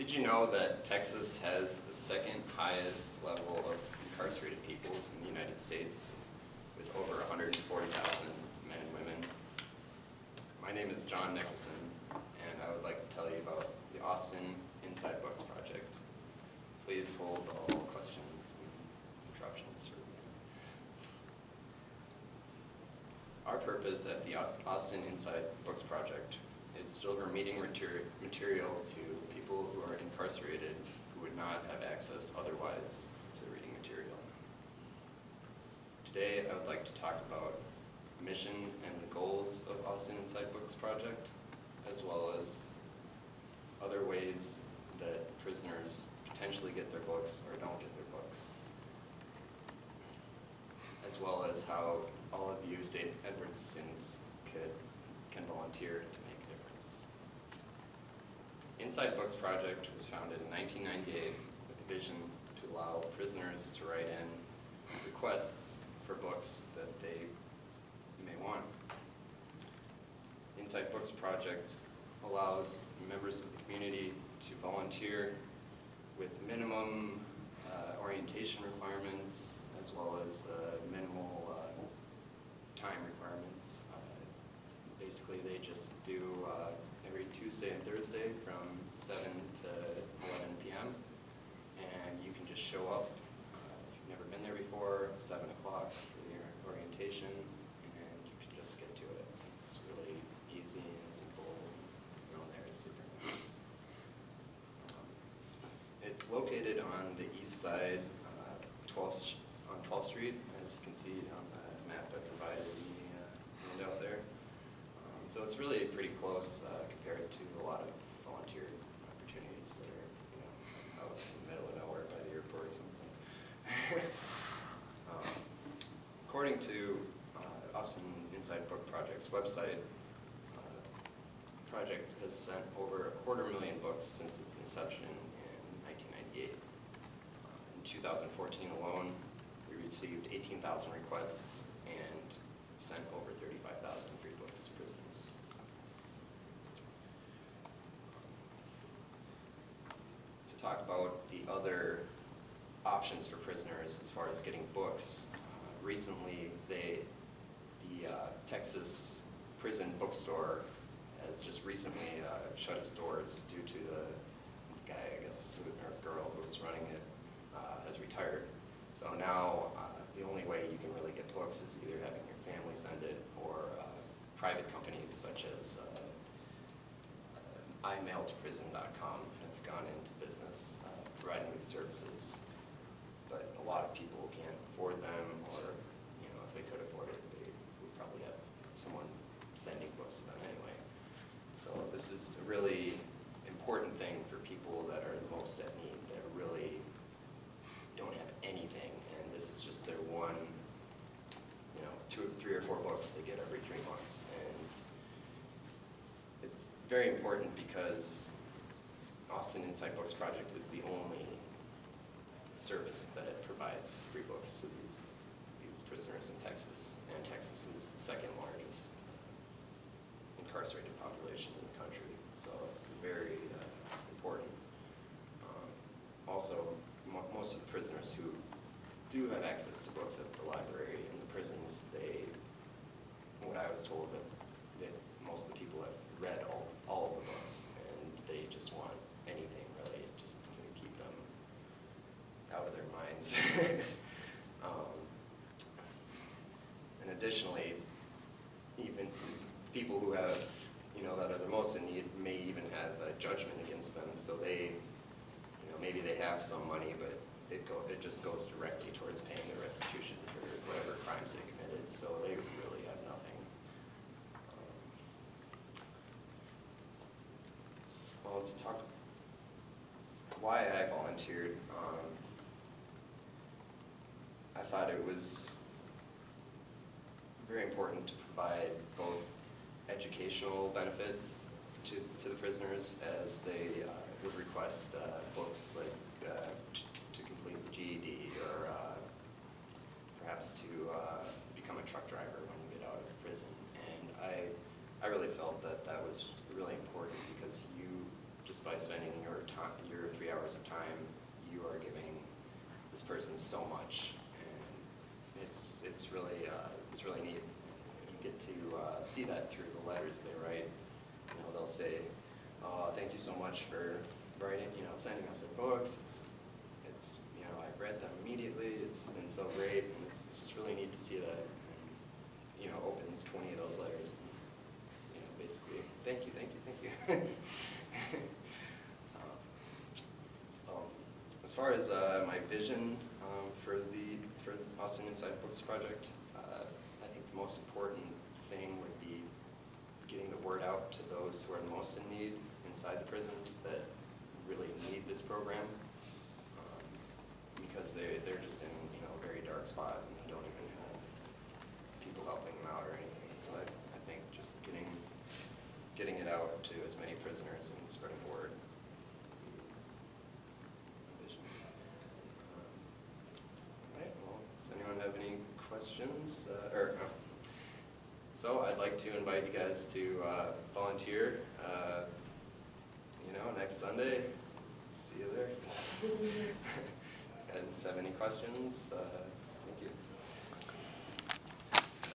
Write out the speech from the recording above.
Did you know that Texas has the second highest level of incarcerated peoples in the United States, with over 140,000 men and women? My name is John Nicholson, and I would like to tell you about the Austin Inside Books Project. Please hold all questions and interruptions for the end. Our purpose at the Austin Inside Books Project is to deliver reading material to people who are incarcerated who would not have access otherwise to reading material. Today I would like to talk about the mission and the goals of Austin Inside Books Project, as well as other ways that prisoners potentially get their books or don't get their books, as well as how all of you State Edwards students can volunteer to make a difference. Inside Books Project was founded in 1998 with a vision to allow prisoners to write in requests for books that they may want. Inside Books Project allows members of the community to volunteer with minimum orientation requirements, as well as minimal time requirements. Basically, they just do every Tuesday and Thursday from 7 to 11 p.m. And you can just show up if you've never been there before, 7 o'clock for your orientation, and you can just get to it. It's really easy and simple. Everyone there is super nice. It's located on the east side, 12th Street, as you can see on the map I provided in the handout there. So it's really pretty close compared to a lot of volunteer opportunities that are, out in the middle of nowhere by the airport or something. According to Austin Inside Book Project's website, the project has sent over 250,000 books since its inception in 1998. In 2014 alone, we received 18,000 requests and sent over 35,000 free books to prisoners. To talk about the other options for prisoners as far as getting books, recently the Texas prison bookstore has just recently shut its doors due to the guy, I guess, or girl who was running it has retired. So now the only way you can really get books is either having your family send it, or private companies such as imailtoprison.com have gone into business providing these services. But a lot of people can't afford them, or if they could afford it, they would probably have someone sending books to them anyway. So this is a really important thing for people that are the most at need, that really don't have anything, and this is just their one, 2, 3, or 4 books they get every 3 months. And it's very important because Austin Inside Books Project is the only service that provides free books to these prisoners in Texas, and Texas is the second largest incarcerated population in the country, so it's very important. Also, most of the prisoners who do have access to books at the library and the prisons, what I was told, that most of the people have read all of the books, and they just want anything really just to keep them out of their minds. And additionally, even people who have, that are the most in need may even have a judgment against them, so they, maybe they have some money, but it just goes directly towards paying the restitution for whatever crimes they committed, so they really have nothing. Well, let's talk why I volunteered. I thought it was very important to provide both educational benefits to the prisoners, as they would request books like to complete the GED, or perhaps to become a truck driver when you get out of prison. And I really felt that that was really important, because you, just by by spending your time, your 3 hours of time, you are giving this person so much, and it's really neat. You get to see that through the letters they write. You know, they'll say, "Oh, thank you so much for writing, you know, sending us our books. It's you know, I've read them immediately. It's been so great." And it's just really neat to see that. And, you know, open 20 of those letters. And, you know, basically, thank you. So, as far as my vision for the Austin Inside Books project, I think the most important thing would be getting the word out to those who are most in need inside the prisons that really need this program, because they're just in, you know, a very dark spot and they don't even have people helping them out or anything. So I think just getting it out to as many prisoners and spreading the word. All right, well, does anyone have any questions? So I'd like to invite you guys to volunteer, you know, next Sunday. See you there. You guys have any questions?